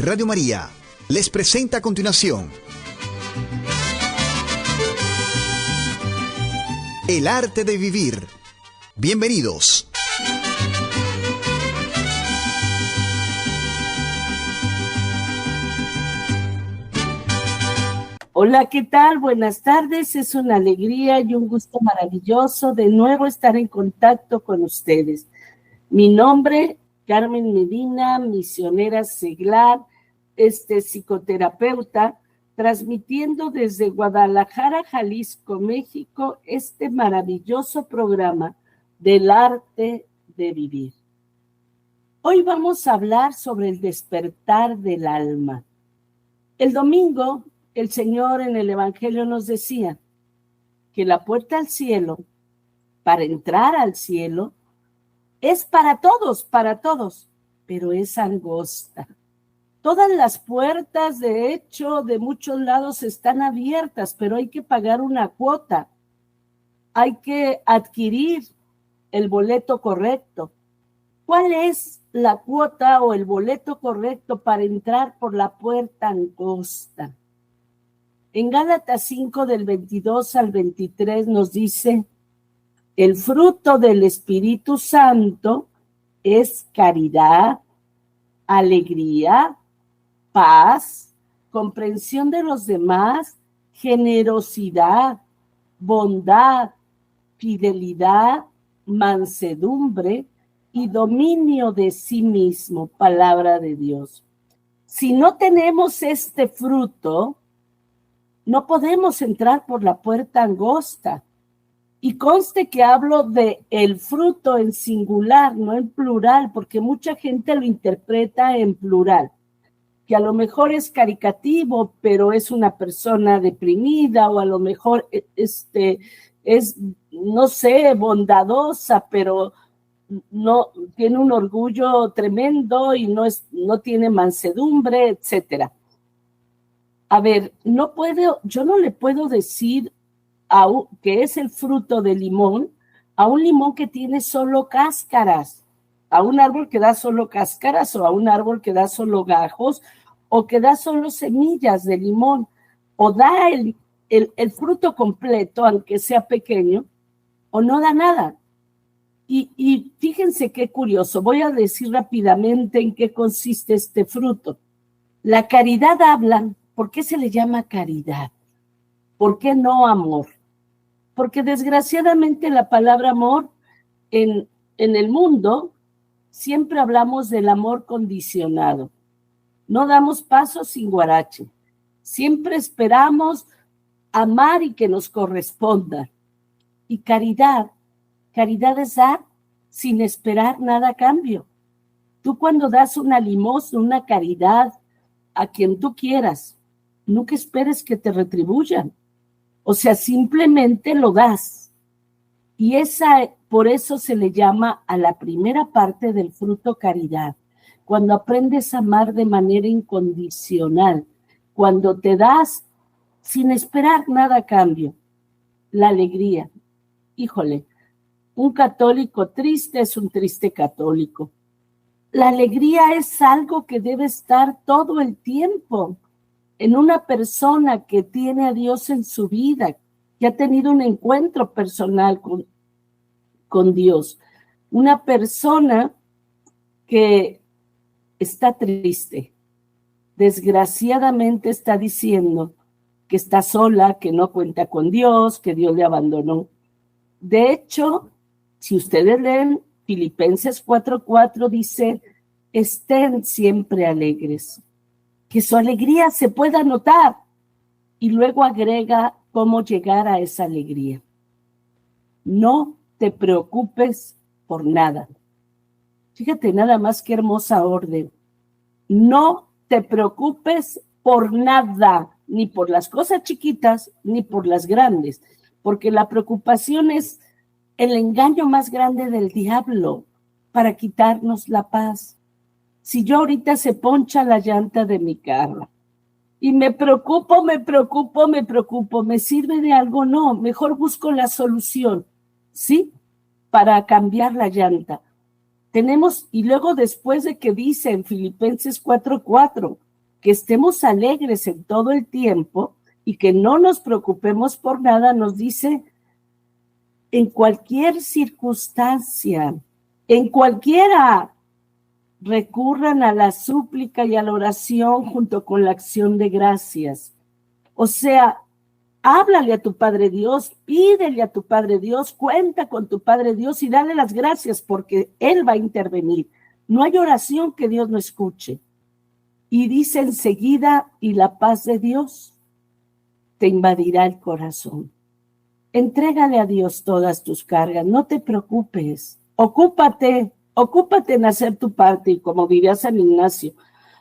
Radio María les presenta a continuación El arte de vivir. Bienvenidos. Hola, ¿qué tal? Buenas tardes. Es una alegría y un gusto maravilloso de nuevo estar en contacto con ustedes. Mi nombre, Carmen Medina, misionera seglar, psicoterapeuta, transmitiendo desde Guadalajara, Jalisco, México, este maravilloso programa del arte de vivir. Hoy vamos a hablar sobre el despertar del alma. El domingo, el Señor en el Evangelio nos decía que la puerta al cielo, para entrar al cielo, es para todos, pero es angosta. Todas las puertas, de hecho, de muchos lados están abiertas, pero hay que pagar una cuota. Hay que adquirir el boleto correcto. ¿Cuál es la cuota o el boleto correcto para entrar por la puerta angosta? En Gálatas 5, del 22 al 23 nos dice: el fruto del Espíritu Santo es caridad, alegría, paz, comprensión de los demás, generosidad, bondad, fidelidad, mansedumbre y dominio de sí mismo, palabra de Dios. Si no tenemos este fruto, no podemos entrar por la puerta angosta. Y conste que hablo de el fruto en singular, no en plural, porque mucha gente lo interpreta en plural, que a lo mejor es caricativo, pero es una persona deprimida, o a lo mejor es, no sé, bondadosa, pero no tiene un orgullo tremendo y no tiene mansedumbre, etcétera. A ver, yo no le puedo decir que es el fruto del limón a un limón que tiene solo cáscaras, a un árbol que da solo cáscaras, o a un árbol que da solo gajos, o que da solo semillas de limón, o da el fruto completo, aunque sea pequeño, o no da nada. Y fíjense qué curioso, voy a decir rápidamente en qué consiste este fruto. La caridad habla. ¿Por qué se le llama caridad? ¿Por qué no amor? Porque desgraciadamente la palabra amor en el mundo siempre hablamos del amor condicionado. No damos paso sin guarache. Siempre esperamos amar y que nos corresponda. Y caridad es dar sin esperar nada a cambio. Tú cuando das una limosna, una caridad a quien tú quieras, nunca esperes que te retribuyan. O sea, simplemente lo das. Y por eso se le llama a la primera parte del fruto caridad. Cuando aprendes a amar de manera incondicional, cuando te das sin esperar nada a cambio. La alegría. Híjole, un católico triste es un triste católico. La alegría es algo que debe estar todo el tiempo en una persona que tiene a Dios en su vida, que ha tenido un encuentro personal con Dios. Una persona que está triste, desgraciadamente está diciendo que está sola, que no cuenta con Dios, que Dios le abandonó. De hecho, si ustedes leen Filipenses 4:4, dice: estén siempre alegres. Que su alegría se pueda notar, y luego agrega cómo llegar a esa alegría. No te preocupes por nada. Fíjate nada más qué hermosa orden. No te preocupes por nada, ni por las cosas chiquitas, ni por las grandes, porque la preocupación es el engaño más grande del diablo para quitarnos la paz. Si yo ahorita se poncha la llanta de mi carro y me preocupo, ¿me sirve de algo? No, mejor busco la solución, ¿sí? Para cambiar la llanta. Y luego después de que dice en Filipenses 4:4, que estemos alegres en todo el tiempo y que no nos preocupemos por nada, nos dice en cualquier circunstancia, en cualquiera, recurran a la súplica y a la oración junto con la acción de gracias. O sea, háblale a tu Padre Dios, pídele a tu Padre Dios, cuenta con tu Padre Dios y dale las gracias porque Él va a intervenir. No hay oración que Dios no escuche. Y dice enseguida, y la paz de Dios te invadirá el corazón. Entrégale a Dios todas tus cargas, no te preocupes, ocúpate en hacer tu parte y como diría San Ignacio,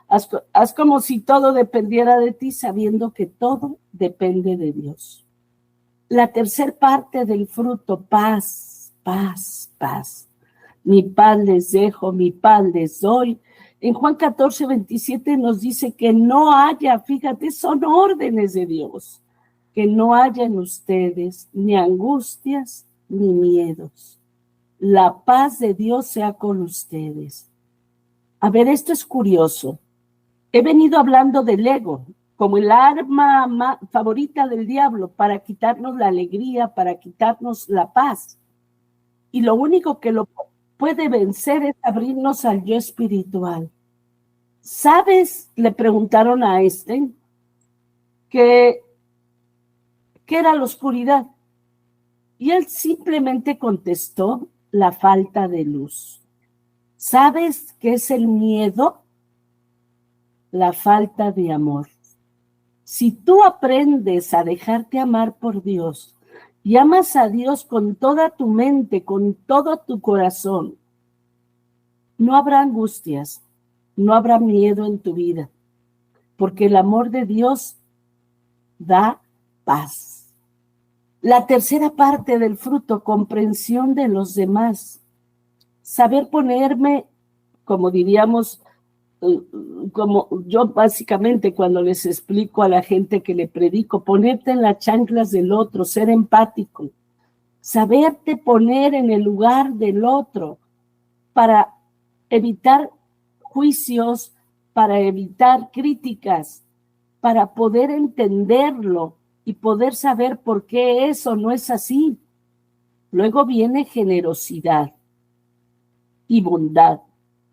haz como si todo dependiera de ti, sabiendo que todo depende de Dios. La tercera parte del fruto, paz, paz, paz. Mi paz les dejo, mi paz les doy. En Juan 14:27 nos dice que no haya, fíjate, son órdenes de Dios, que no haya en ustedes ni angustias ni miedos. La paz de Dios sea con ustedes. A ver, esto es curioso. He venido hablando del ego como el arma favorita del diablo para quitarnos la alegría, para quitarnos la paz. Y lo único que lo puede vencer es abrirnos al yo espiritual. ¿Sabes? Le preguntaron a Einstein ¿qué era la oscuridad? Y él simplemente contestó, la falta de luz. ¿Sabes qué es el miedo? La falta de amor. Si tú aprendes a dejarte amar por Dios y amas a Dios con toda tu mente, con todo tu corazón, no habrá angustias, no habrá miedo en tu vida, porque el amor de Dios da paz. La tercera parte del fruto, comprensión de los demás. Saber ponerme, como diríamos, como yo básicamente cuando les explico a la gente que le predico, ponerte en las chanclas del otro, ser empático, saberte poner en el lugar del otro para evitar juicios, para evitar críticas, para poder entenderlo y poder saber por qué eso no es así. Luego viene generosidad y bondad.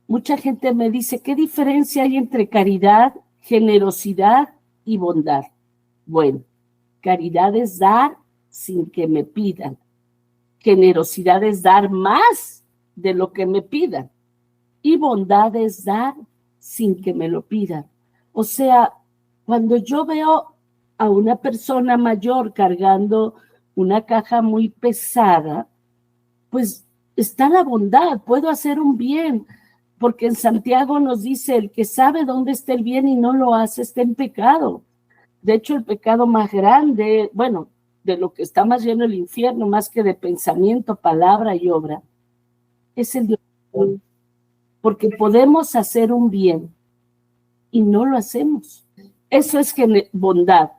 Mucha gente me dice, ¿qué diferencia hay entre caridad, generosidad y bondad? Bueno, caridad es dar sin que me pidan. Generosidad es dar más de lo que me pidan. Y bondad es dar sin que me lo pidan. O sea, cuando yo veo a una persona mayor cargando una caja muy pesada, pues está la bondad, puedo hacer un bien, porque en Santiago nos dice, el que sabe dónde está el bien y no lo hace, está en pecado. De hecho, el pecado más grande, bueno, de lo que está más lleno el infierno, más que de pensamiento, palabra y obra, es el de oración, porque podemos hacer un bien y no lo hacemos. Eso es bondad.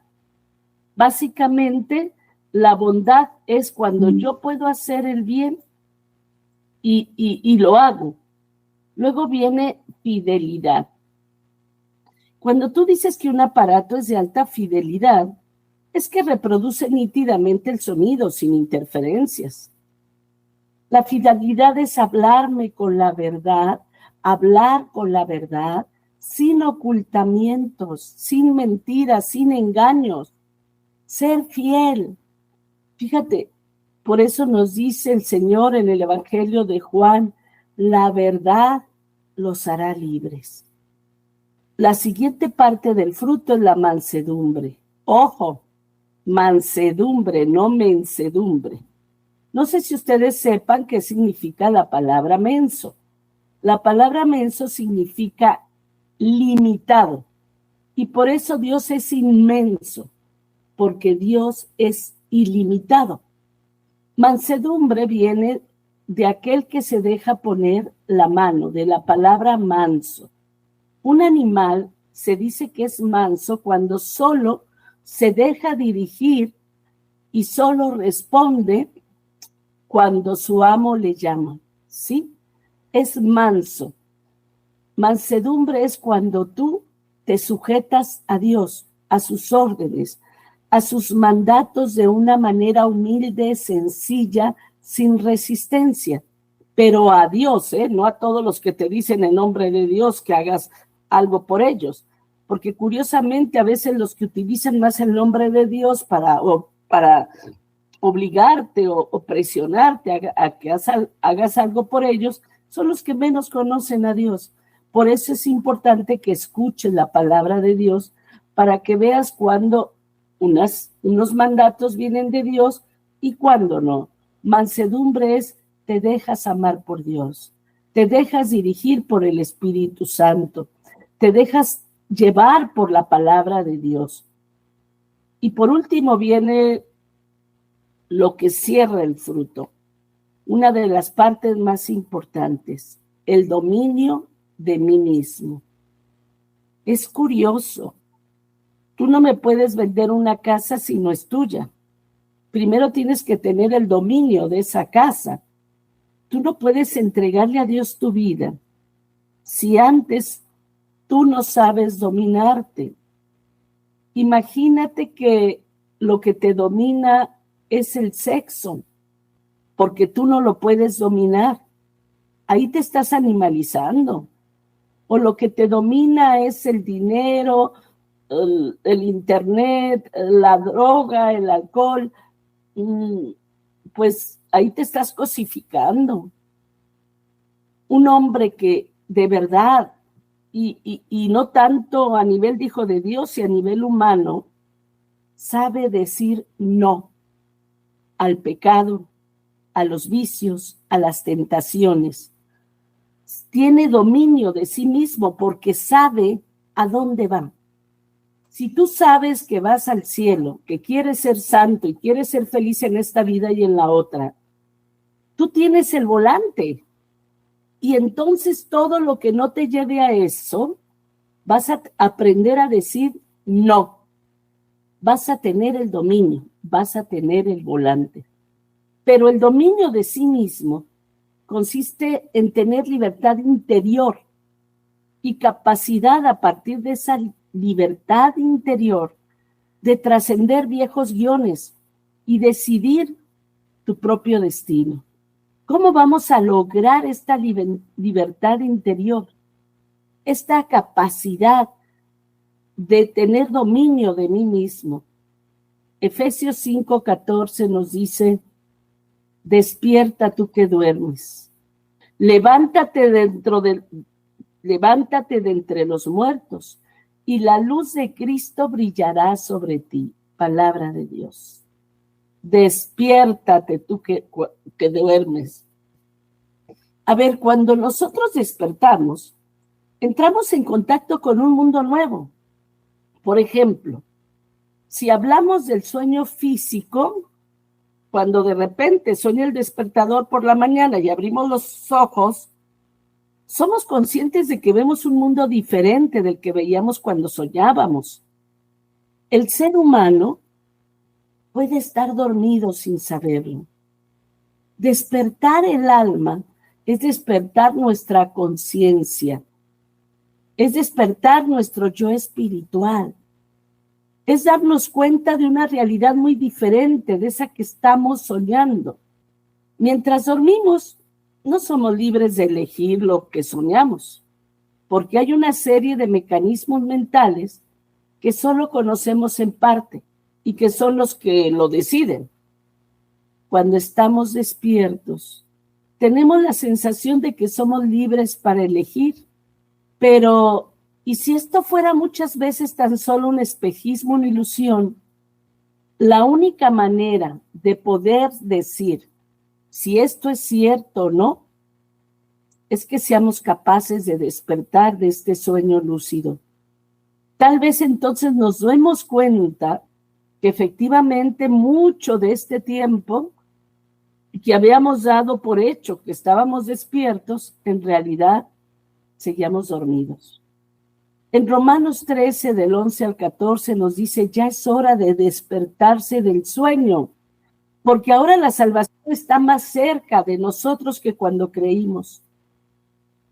Básicamente, la bondad es cuando yo puedo hacer el bien y lo hago. Luego viene fidelidad. Cuando tú dices que un aparato es de alta fidelidad, es que reproduce nítidamente el sonido sin interferencias. La fidelidad es hablarme con la verdad, hablar con la verdad, sin ocultamientos, sin mentiras, sin engaños. Ser fiel. Fíjate, por eso nos dice el Señor en el Evangelio de Juan, la verdad los hará libres. La siguiente parte del fruto es la mansedumbre. Ojo, mansedumbre, no mensedumbre. No sé si ustedes sepan qué significa la palabra menso. La palabra menso significa limitado. Y por eso Dios es inmenso, porque Dios es ilimitado. Mansedumbre viene de aquel que se deja poner la mano, de la palabra manso. Un animal se dice que es manso cuando solo se deja dirigir y solo responde cuando su amo le llama, ¿sí? Es manso. Mansedumbre es cuando tú te sujetas a Dios, a sus órdenes, a sus mandatos de una manera humilde, sencilla, sin resistencia, pero a Dios, no a todos los que te dicen en nombre de Dios que hagas algo por ellos, porque curiosamente a veces los que utilizan más el nombre de Dios para obligarte o presionarte a que hagas algo por ellos, son los que menos conocen a Dios. Por eso es importante que escuches la palabra de Dios para que veas cuando unos mandatos vienen de Dios y cuando no. Mansedumbre es te dejas amar por Dios, te dejas dirigir por el Espíritu Santo, te dejas llevar por la palabra de Dios. Y por último viene lo que cierra el fruto, una de las partes más importantes, el dominio de mí mismo. Es curioso, tú no me puedes vender una casa si no es tuya. Primero tienes que tener el dominio de esa casa. Tú no puedes entregarle a Dios tu vida si antes tú no sabes dominarte. Imagínate que lo que te domina es el sexo, porque tú no lo puedes dominar. Ahí te estás animalizando. O lo que te domina es el dinero, el internet, la droga, el alcohol. Pues ahí te estás cosificando. Un hombre que de verdad, y no tanto a nivel de hijo de Dios y a nivel humano, sabe decir no al pecado, a los vicios, a las tentaciones. Tiene dominio de sí mismo porque sabe a dónde va. Si tú sabes que vas al cielo, que quieres ser santo y quieres ser feliz en esta vida y en la otra, tú tienes el volante. Y entonces todo lo que no te lleve a eso, vas a aprender a decir no. Vas a tener el dominio, vas a tener el volante. Pero el dominio de sí mismo consiste en tener libertad interior y capacidad a partir de esa libertad interior de trascender viejos guiones y decidir tu propio destino. ¿Cómo vamos a lograr esta libertad interior? Esta capacidad de tener dominio de mí mismo. Efesios 5:14 nos dice: despierta tú que duermes, levántate de entre los muertos, y la luz de Cristo brillará sobre ti. Palabra de Dios. Despiértate tú que duermes. A ver, cuando nosotros despertamos, entramos en contacto con un mundo nuevo. Por ejemplo, si hablamos del sueño físico, cuando de repente suena el despertador por la mañana y abrimos los ojos, somos conscientes de que vemos un mundo diferente del que veíamos cuando soñábamos. El ser humano puede estar dormido sin saberlo. Despertar el alma es despertar nuestra conciencia, es despertar nuestro yo espiritual, es darnos cuenta de una realidad muy diferente de esa que estamos soñando. Mientras dormimos, no somos libres de elegir lo que soñamos, porque hay una serie de mecanismos mentales que solo conocemos en parte y que son los que lo deciden. Cuando estamos despiertos, tenemos la sensación de que somos libres para elegir, pero ¿y si esto fuera muchas veces tan solo un espejismo, una ilusión? La única manera de poder decir si esto es cierto o no es que seamos capaces de despertar de este sueño lúcido. Tal vez entonces nos demos cuenta que efectivamente mucho de este tiempo que habíamos dado por hecho que estábamos despiertos, en realidad seguíamos dormidos. En Romanos 13, del 11 al 14, nos dice: ya es hora de despertarse del sueño, porque ahora la salvación está más cerca de nosotros que cuando creímos.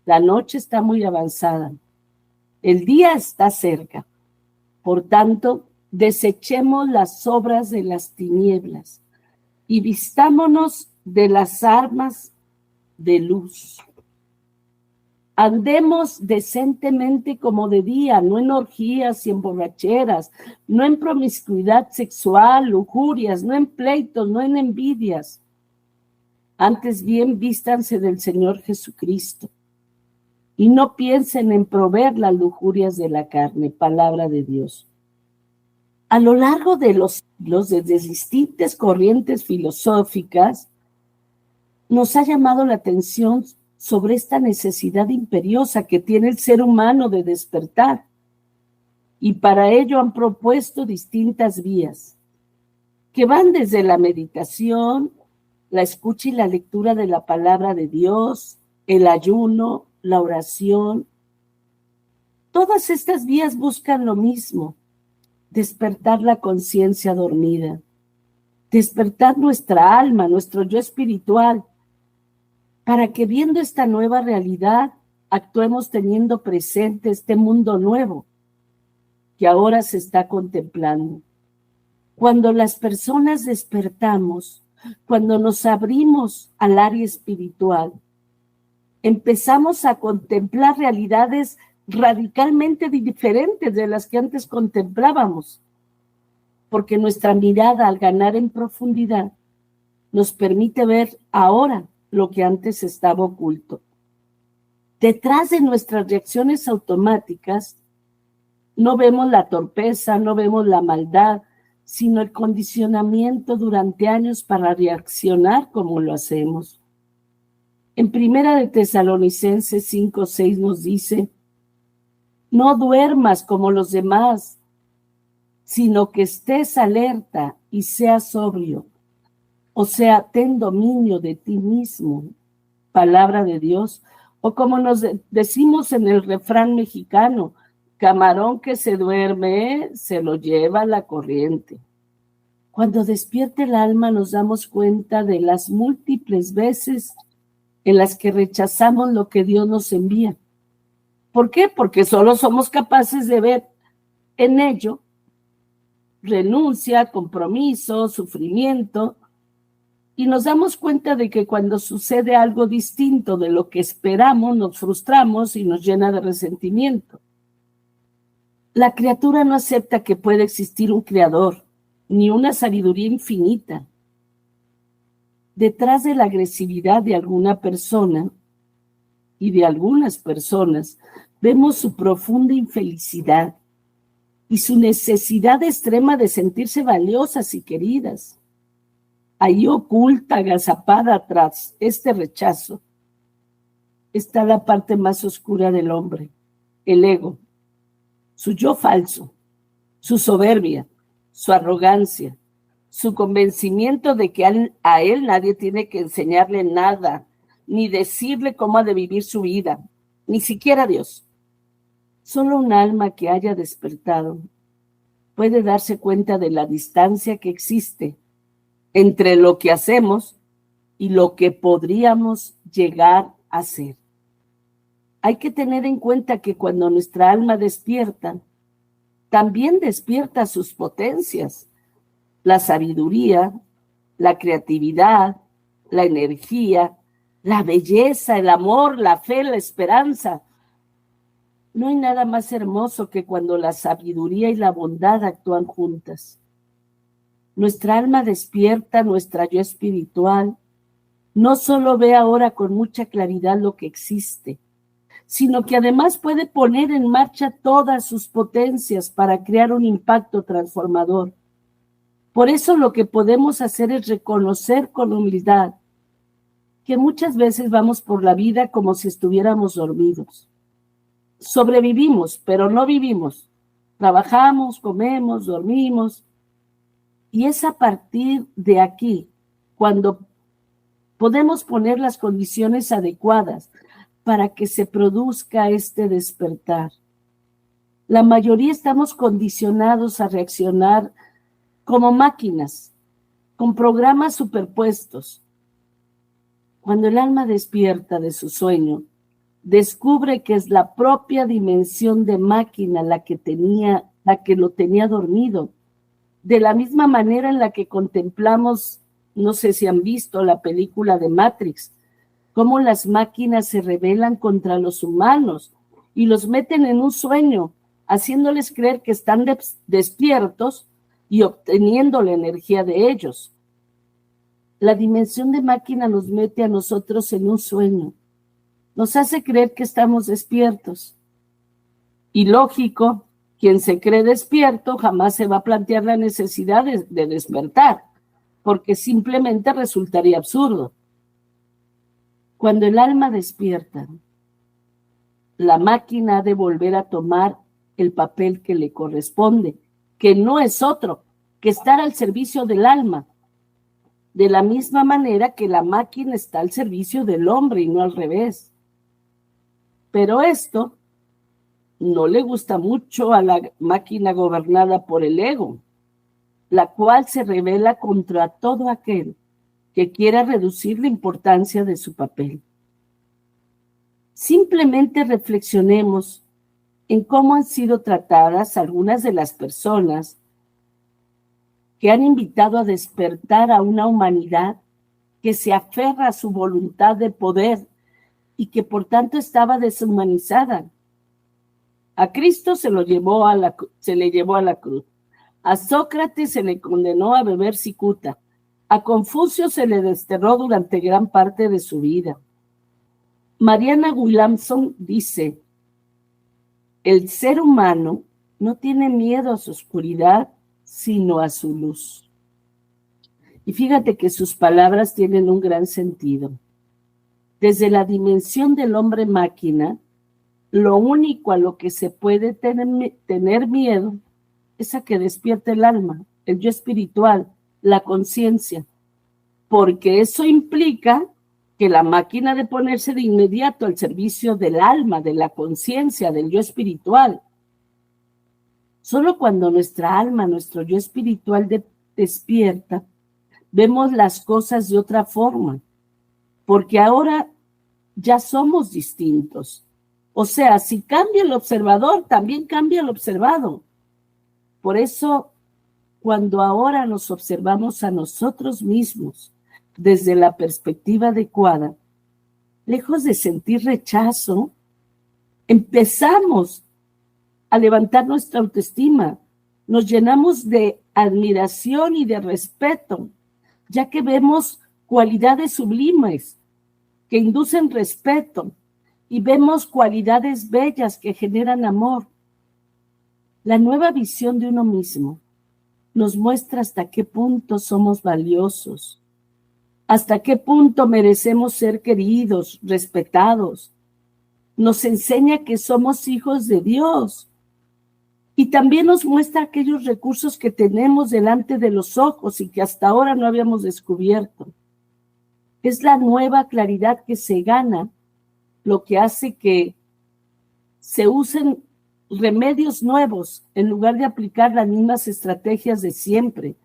La noche está muy avanzada El día está cerca. Por tanto, desechemos las obras de las tinieblas y vistámonos de las armas de luz. Andemos decentemente como de día, no en orgías y en borracheras, no en promiscuidad sexual, lujurias, no en pleitos, no en envidias. Antes bien, vístanse del Señor Jesucristo y no piensen en proveer las lujurias de la carne. Palabra de Dios. A lo largo de los siglos, desde distintas corrientes filosóficas, nos ha llamado la atención sobre esta necesidad imperiosa que tiene el ser humano de despertar. Y para ello han propuesto distintas vías, que van desde la meditación, la escucha y la lectura de la palabra de Dios, el ayuno, la oración. Todas estas vías buscan lo mismo: despertar la conciencia dormida, despertar nuestra alma, nuestro yo espiritual, para que viendo esta nueva realidad, actuemos teniendo presente este mundo nuevo que ahora se está contemplando. Cuando las personas despertamos, cuando nos abrimos al área espiritual, empezamos a contemplar realidades radicalmente diferentes de las que antes contemplábamos, porque nuestra mirada, al ganar en profundidad, nos permite ver ahora lo que antes estaba oculto. Detrás de nuestras reacciones automáticas no vemos la torpeza, no vemos la maldad, sino el condicionamiento durante años para reaccionar como lo hacemos. En Primera de Tesalonicenses 5:6 nos dice: no duermas como los demás, sino que estés alerta y seas sobrio. O sea, ten dominio de ti mismo. Palabra de Dios. O como nos decimos en el refrán mexicano: camarón que se duerme, se lo lleva la corriente. Cuando despierte el alma nos damos cuenta de las múltiples veces en las que rechazamos lo que Dios nos envía. ¿Por qué? Porque solo somos capaces de ver en ello renuncia, compromiso, sufrimiento, y nos damos cuenta de que cuando sucede algo distinto de lo que esperamos, nos frustramos y nos llena de resentimiento. La criatura no acepta que pueda existir un creador, ni una sabiduría infinita. Detrás de la agresividad de alguna persona y de algunas personas, vemos su profunda infelicidad y su necesidad extrema de sentirse valiosas y queridas. Ahí oculta, agazapada tras este rechazo, está la parte más oscura del hombre, el ego, su yo falso, su soberbia, su arrogancia, su convencimiento de que a él nadie tiene que enseñarle nada, ni decirle cómo ha de vivir su vida, ni siquiera Dios. Solo un alma que haya despertado puede darse cuenta de la distancia que existe entre lo que hacemos y lo que podríamos llegar a ser. Hay que tener en cuenta que cuando nuestra alma despierta, también despierta sus potencias, la sabiduría, la creatividad, la energía, la belleza, el amor, la fe, la esperanza. No hay nada más hermoso que cuando la sabiduría y la bondad actúan juntas. Nuestra alma despierta, nuestra yo espiritual, no solo ve ahora con mucha claridad lo que existe, sino que además puede poner en marcha todas sus potencias para crear un impacto transformador. Por eso lo que podemos hacer es reconocer con humildad que muchas veces vamos por la vida como si estuviéramos dormidos. Sobrevivimos, pero no vivimos. Trabajamos, comemos, dormimos. Y es a partir de aquí cuando podemos poner las condiciones adecuadas para que se produzca este despertar. La mayoría estamos condicionados a reaccionar como máquinas, con programas superpuestos. Cuando el alma despierta de su sueño, descubre que es la propia dimensión de máquina la que lo tenía dormido. De la misma manera en la que contemplamos, no sé si han visto la película de Matrix, cómo las máquinas se rebelan contra los humanos y los meten en un sueño, haciéndoles creer que están despiertos y obteniendo la energía de ellos. La dimensión de máquina nos mete a nosotros en un sueño, nos hace creer que estamos despiertos. Y lógico, quien se cree despierto jamás se va a plantear la necesidad de despertar, porque simplemente resultaría absurdo. Cuando el alma despierta, la máquina ha de volver a tomar el papel que le corresponde, que no es otro que estar al servicio del alma, de la misma manera que la máquina está al servicio del hombre y no al revés. Pero esto no le gusta mucho a la máquina gobernada por el ego, la cual se rebela contra todo aquel que quiera reducir la importancia de su papel. Simplemente reflexionemos en cómo han sido tratadas algunas de las personas que han invitado a despertar a una humanidad que se aferra a su voluntad de poder y que por tanto estaba deshumanizada. A Cristo se le llevó a la cruz. A Sócrates se le condenó a beber cicuta. A Confucio se le desterró durante gran parte de su vida. Mariana Williamson dice: el ser humano no tiene miedo a su oscuridad, sino a su luz. Y fíjate que sus palabras tienen un gran sentido. Desde la dimensión del hombre máquina, lo único a lo que se puede tener miedo es a que despierte el alma, el yo espiritual, la conciencia, porque eso implica que la máquina de ponerse de inmediato al servicio del alma, de la conciencia, del yo espiritual. Solo cuando nuestra alma, nuestro yo espiritual despierta, vemos las cosas de otra forma, porque ahora ya somos distintos. O sea, si cambia el observador, también cambia el observado. Por eso, cuando ahora nos observamos a nosotros mismos desde la perspectiva adecuada, lejos de sentir rechazo, empezamos a levantar nuestra autoestima, nos llenamos de admiración y de respeto, ya que vemos cualidades sublimes que inducen respeto y vemos cualidades bellas que generan amor. La nueva visión de uno mismo nos muestra hasta qué punto somos valiosos, hasta qué punto merecemos ser queridos, respetados. Nos enseña que somos hijos de Dios y también nos muestra aquellos recursos que tenemos delante de los ojos y que hasta ahora no habíamos descubierto. Es la nueva claridad que se gana lo que hace que se usen remedios nuevos en lugar de aplicar las mismas estrategias de siempre,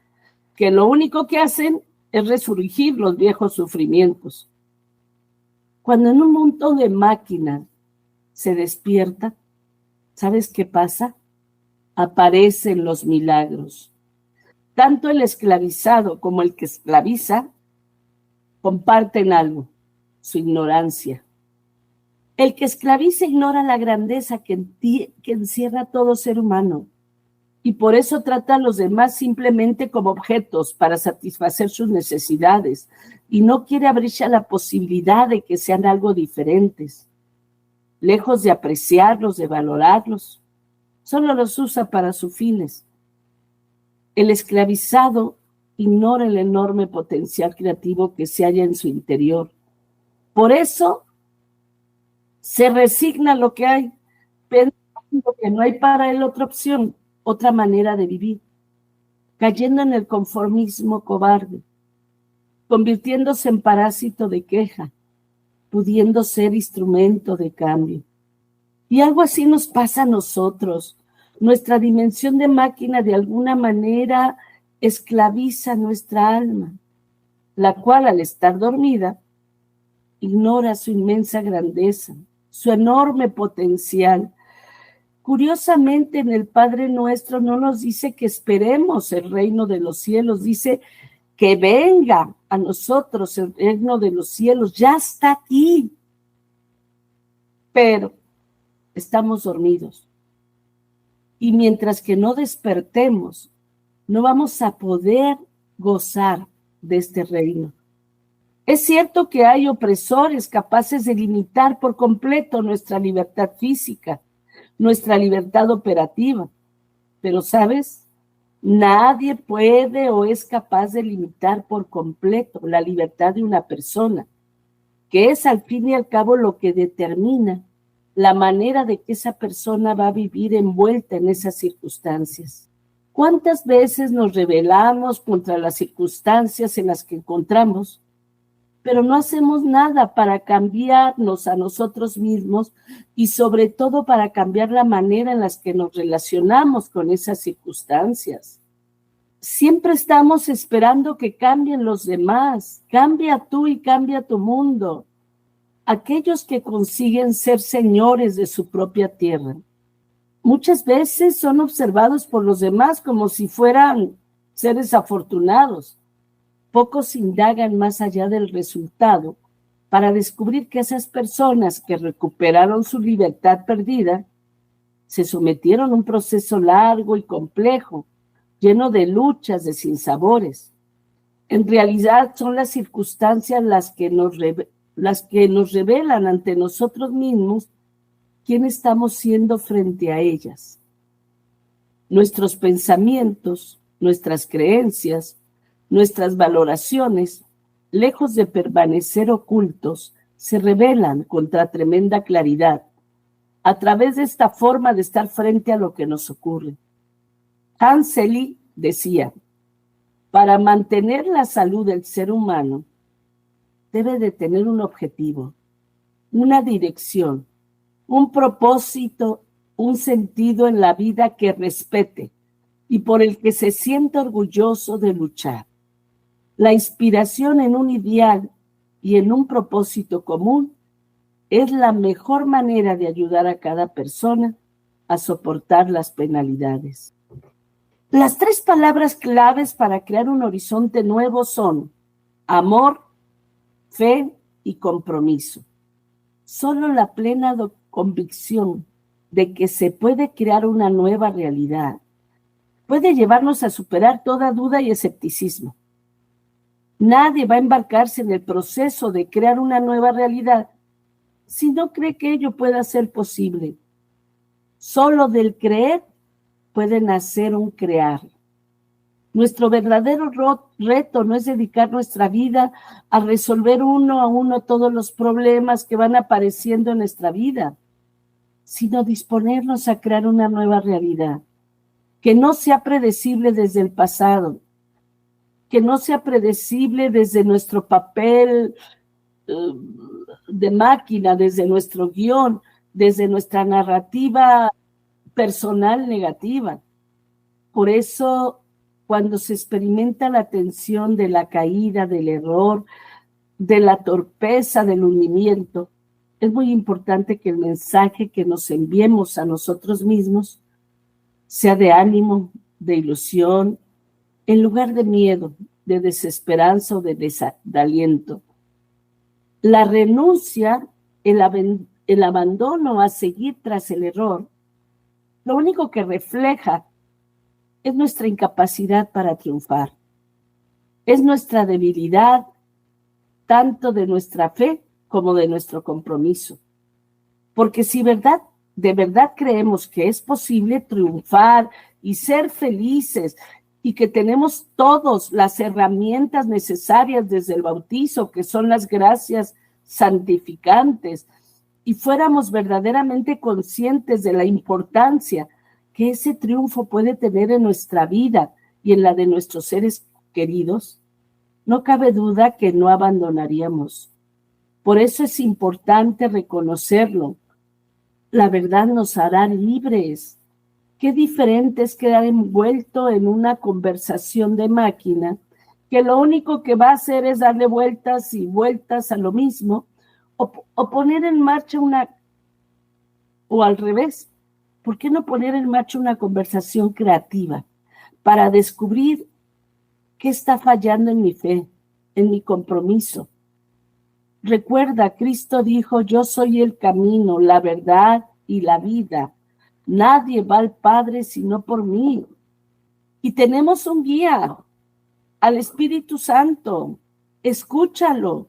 que lo único que hacen es resurgir los viejos sufrimientos. Cuando en un mundo de máquinas se despierta, ¿sabes qué pasa? Aparecen los milagros. Tanto el esclavizado como el que esclaviza comparten algo: su ignorancia. El que esclaviza ignora la grandeza que encierra todo ser humano y por eso trata a los demás simplemente como objetos para satisfacer sus necesidades y no quiere abrirse a la posibilidad de que sean algo diferentes. Lejos de apreciarlos, de valorarlos, solo los usa para sus fines. El esclavizado ignora el enorme potencial creativo que se halla en su interior. Por eso se resigna a lo que hay, pensando que no hay para él otra opción, otra manera de vivir, cayendo en el conformismo cobarde, convirtiéndose en parásito de queja, pudiendo ser instrumento de cambio. Y algo así nos pasa a nosotros. Nuestra dimensión de máquina de alguna manera esclaviza nuestra alma, la cual al estar dormida ignora su inmensa grandeza, su enorme potencial. Curiosamente, en el Padre Nuestro no nos dice que esperemos el reino de los cielos, dice que venga a nosotros el reino de los cielos, ya está aquí, pero estamos dormidos. Y mientras que no despertemos, no vamos a poder gozar de este reino. Es cierto que hay opresores capaces de limitar por completo nuestra libertad física, nuestra libertad operativa, pero ¿sabes? Nadie puede o es capaz de limitar por completo la libertad de una persona, que es al fin y al cabo lo que determina la manera de que esa persona va a vivir envuelta en esas circunstancias. ¿Cuántas veces nos rebelamos contra las circunstancias en las que encontramos, pero no hacemos nada para cambiarnos a nosotros mismos y sobre todo para cambiar la manera en la que nos relacionamos con esas circunstancias? Siempre estamos esperando que cambien los demás. Cambia tú y cambia tu mundo. Aquellos que consiguen ser señores de su propia tierra, muchas veces son observados por los demás como si fueran seres afortunados. Pocos indagan más allá del resultado para descubrir que esas personas que recuperaron su libertad perdida se sometieron a un proceso largo y complejo, lleno de luchas, de sinsabores. En realidad son las circunstancias las que nos revelan ante nosotros mismos quién estamos siendo frente a ellas. Nuestros pensamientos, nuestras creencias, nuestras valoraciones, lejos de permanecer ocultos, se revelan con tremenda claridad a través de esta forma de estar frente a lo que nos ocurre. Hans Selye decía, para mantener la salud del ser humano, debe de tener un objetivo, una dirección, un propósito, un sentido en la vida que respete y por el que se sienta orgulloso de luchar. La inspiración en un ideal y en un propósito común es la mejor manera de ayudar a cada persona a soportar las penalidades. Las 3 palabras claves para crear un horizonte nuevo son amor, fe y compromiso. Solo la plena convicción de que se puede crear una nueva realidad puede llevarnos a superar toda duda y escepticismo. Nadie va a embarcarse en el proceso de crear una nueva realidad si no cree que ello pueda ser posible. Solo del creer puede nacer un crear. Nuestro verdadero reto no es dedicar nuestra vida a resolver uno a uno todos los problemas que van apareciendo en nuestra vida, sino disponernos a crear una nueva realidad, que no sea predecible desde el pasado, que no sea predecible desde nuestro papel de máquina, desde nuestro guión, desde nuestra narrativa personal negativa. Por eso, cuando se experimenta la tensión de la caída, del error, de la torpeza, del hundimiento, es muy importante que el mensaje que nos enviemos a nosotros mismos sea de ánimo, de ilusión, en lugar de miedo, de desesperanza o de desaliento. La renuncia, el abandono a seguir tras el error, lo único que refleja es nuestra incapacidad para triunfar. Es nuestra debilidad, tanto de nuestra fe como de nuestro compromiso. Porque si de verdad creemos que es posible triunfar y ser felices y que tenemos todas las herramientas necesarias desde el bautizo, que son las gracias santificantes, y fuéramos verdaderamente conscientes de la importancia que ese triunfo puede tener en nuestra vida y en la de nuestros seres queridos, no cabe duda que no abandonaríamos. Por eso es importante reconocerlo. La verdad nos hará libres. Qué diferente es quedar envuelto en una conversación de máquina, que lo único que va a hacer es darle vueltas y vueltas a lo mismo, o poner en marcha una O al revés, ¿por qué no poner en marcha una conversación creativa para descubrir qué está fallando en mi fe, en mi compromiso? Recuerda, Cristo dijo, yo soy el camino, la verdad y la vida. Nadie va al Padre sino por mí. Y tenemos un guía, al Espíritu Santo. Escúchalo.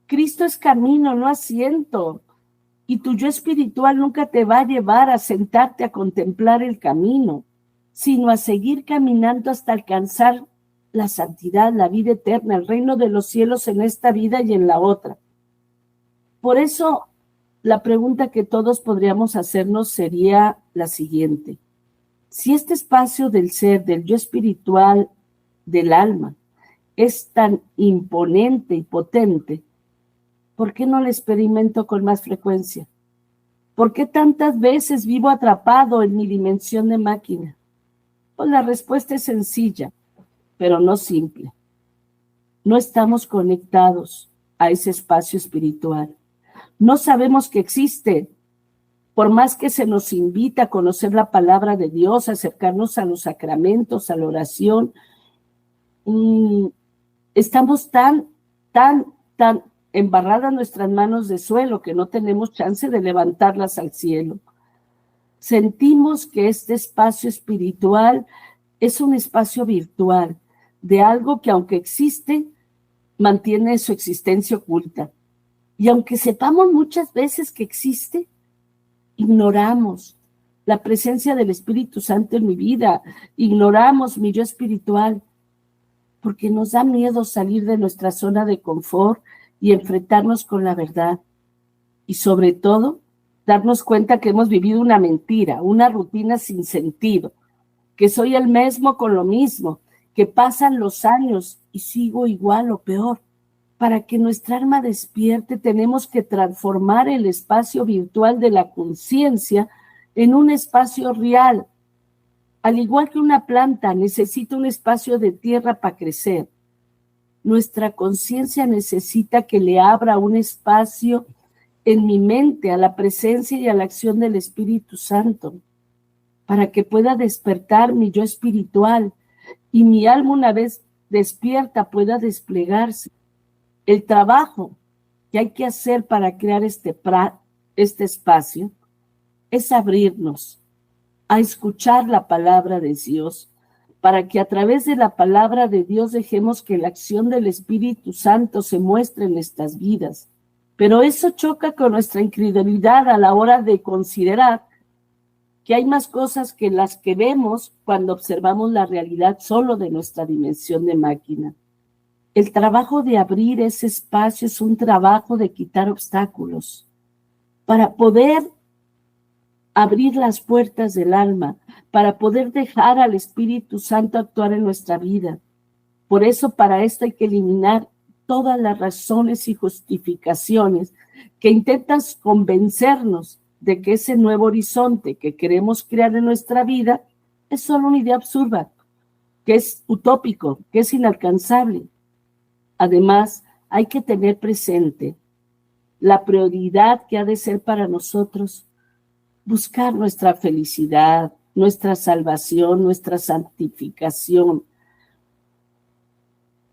Cristo es camino, no asiento. Y tu yo espiritual nunca te va a llevar a sentarte a contemplar el camino, sino a seguir caminando hasta alcanzar la santidad, la vida eterna, el reino de los cielos en esta vida y en la otra. Por eso, la pregunta que todos podríamos hacernos sería la siguiente. Si este espacio del ser, del yo espiritual, del alma, es tan imponente y potente, ¿por qué no lo experimento con más frecuencia? ¿Por qué tantas veces vivo atrapado en mi dimensión de máquina? Pues la respuesta es sencilla, pero no simple. No estamos conectados a ese espacio espiritual. No sabemos que existe. Por más que se nos invita a conocer la palabra de Dios, a acercarnos a los sacramentos, a la oración, estamos tan embarradas nuestras manos de suelo que no tenemos chance de levantarlas al cielo. Sentimos que este espacio espiritual es un espacio virtual, de algo que aunque existe, mantiene su existencia oculta. Y aunque sepamos muchas veces que existe, ignoramos la presencia del Espíritu Santo en mi vida, ignoramos mi yo espiritual, porque nos da miedo salir de nuestra zona de confort y enfrentarnos con la verdad. Y sobre todo, darnos cuenta que hemos vivido una mentira, una rutina sin sentido, que soy el mismo con lo mismo, que pasan los años y sigo igual o peor. Para que nuestra alma despierte, tenemos que transformar el espacio virtual de la conciencia en un espacio real. Al igual que una planta necesita un espacio de tierra para crecer, nuestra conciencia necesita que le abra un espacio en mi mente a la presencia y a la acción del Espíritu Santo, para que pueda despertar mi yo espiritual y mi alma, una vez despierta, pueda desplegarse. El trabajo que hay que hacer para crear este espacio es abrirnos a escuchar la palabra de Dios, para que a través de la palabra de Dios dejemos que la acción del Espíritu Santo se muestre en nuestras vidas. Pero eso choca con nuestra incredulidad a la hora de considerar que hay más cosas que las que vemos cuando observamos la realidad solo de nuestra dimensión de máquina. El trabajo de abrir ese espacio es un trabajo de quitar obstáculos para poder abrir las puertas del alma, para poder dejar al Espíritu Santo actuar en nuestra vida. Por eso, para esto hay que eliminar todas las razones y justificaciones que intentan convencernos de que ese nuevo horizonte que queremos crear en nuestra vida es solo una idea absurda, que es utópico, que es inalcanzable. Además, hay que tener presente la prioridad que ha de ser para nosotros buscar nuestra felicidad, nuestra salvación, nuestra santificación.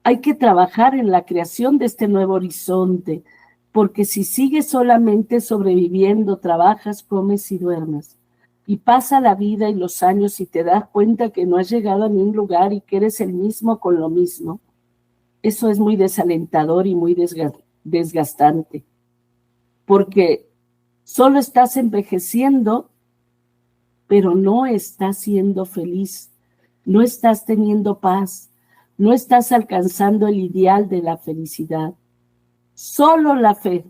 Hay que trabajar en la creación de este nuevo horizonte, porque si sigues solamente sobreviviendo, trabajas, comes y duermes, y pasa la vida y los años y te das cuenta que no has llegado a ningún lugar y que eres el mismo con lo mismo, eso es muy desalentador y muy desgastante, porque solo estás envejeciendo, pero no estás siendo feliz, no estás teniendo paz, no estás alcanzando el ideal de la felicidad. Solo la fe,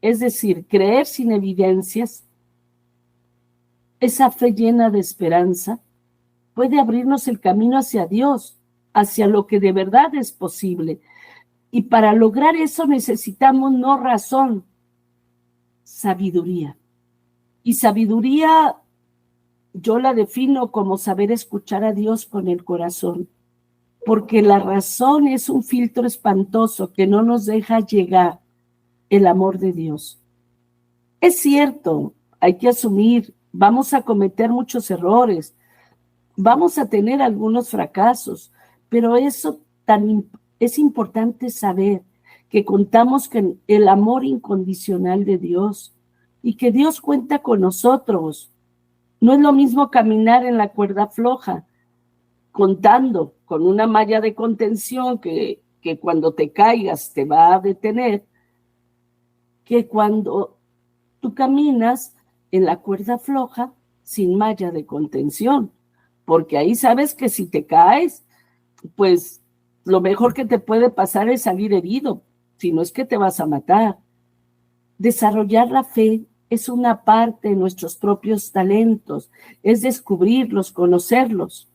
es decir, creer sin evidencias, esa fe llena de esperanza, puede abrirnos el camino hacia Dios, hacia lo que de verdad es posible. Y para lograr eso necesitamos no razón, sabiduría. Y sabiduría yo la defino como saber escuchar a Dios con el corazón, porque la razón es un filtro espantoso que no nos deja llegar el amor de Dios. Es cierto, hay que asumir, vamos a cometer muchos errores, vamos a tener algunos fracasos, pero es importante saber que contamos con el amor incondicional de Dios y que Dios cuenta con nosotros. No es lo mismo caminar en la cuerda floja, contando con una malla de contención que cuando te caigas te va a detener, que cuando tú caminas en la cuerda floja sin malla de contención, porque ahí sabes que si te caes, pues lo mejor que te puede pasar es salir herido, si no es que te vas a matar. Desarrollar la fe es una parte de nuestros propios talentos, es descubrirlos, conocerlos.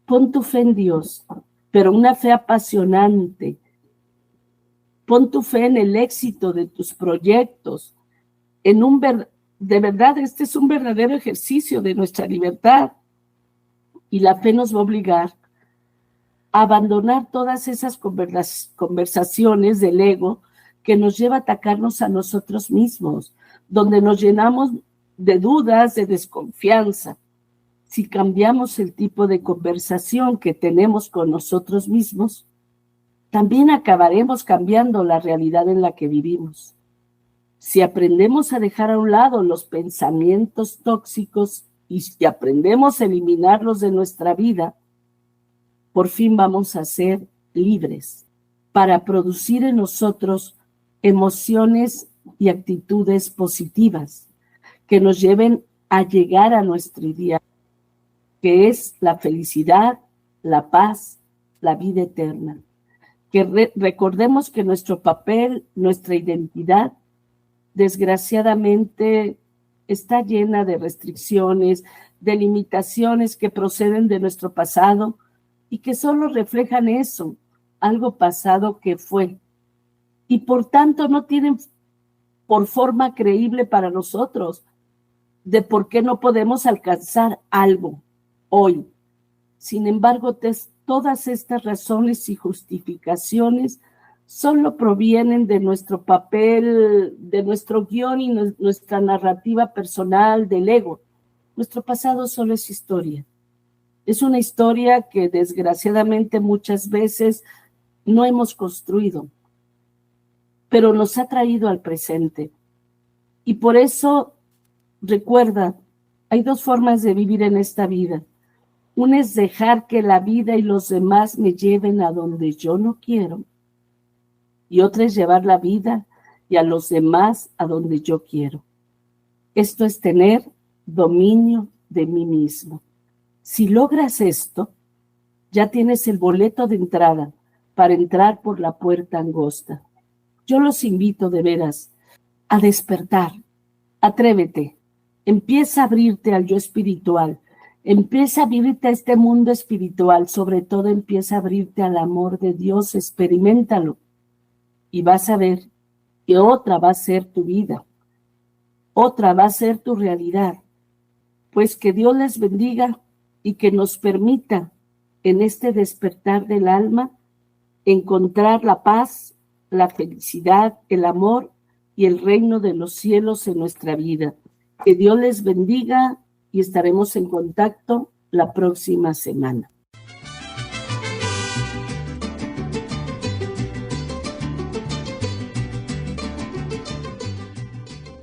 Pon tu fe en Dios, pero una fe apasionante. Pon tu fe en el éxito de tus proyectos. De verdad, este es un verdadero ejercicio de nuestra libertad. Y la fe nos va a obligar a abandonar todas esas conversaciones del ego que nos lleva a atacarnos a nosotros mismos, donde nos llenamos de dudas, de desconfianza. Si cambiamos el tipo de conversación que tenemos con nosotros mismos, también acabaremos cambiando la realidad en la que vivimos. Si aprendemos a dejar a un lado los pensamientos tóxicos y si aprendemos a eliminarlos de nuestra vida, por fin vamos a ser libres para producir en nosotros emociones y actitudes positivas que nos lleven a llegar a nuestro ideal, que es la felicidad, la paz, la vida eterna. Que recordemos que nuestro papel, nuestra identidad, desgraciadamente está llena de restricciones, de limitaciones que proceden de nuestro pasado y que solo reflejan eso, algo pasado que fue. Y por tanto no tienen por forma creíble para nosotros de por qué no podemos alcanzar algo hoy. Sin embargo, todas estas razones y justificaciones solo provienen de nuestro papel, de nuestro guión y nuestra narrativa personal del ego. Nuestro pasado solo es historia. Es una historia que desgraciadamente muchas veces no hemos construido, pero nos ha traído al presente. Y por eso, recuerda, hay dos formas de vivir en esta vida. Una es dejar que la vida y los demás me lleven a donde yo no quiero. Y otra es llevar la vida y a los demás a donde yo quiero. Esto es tener dominio de mí mismo. Si logras esto, ya tienes el boleto de entrada para entrar por la puerta angosta. Yo los invito de veras a despertar. Atrévete. Empieza a abrirte al yo espiritual. Empieza a abrirte a este mundo espiritual. Sobre todo empieza a abrirte al amor de Dios. Experiméntalo. Y vas a ver que otra va a ser tu vida. Otra va a ser tu realidad. Pues que Dios les bendiga y que nos permita en este despertar del alma encontrar la paz, la felicidad, el amor y el reino de los cielos en nuestra vida. Que Dios les bendiga y estaremos en contacto la próxima semana.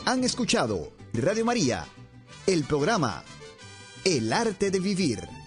Han escuchado Radio María, el programa El Arte de Vivir.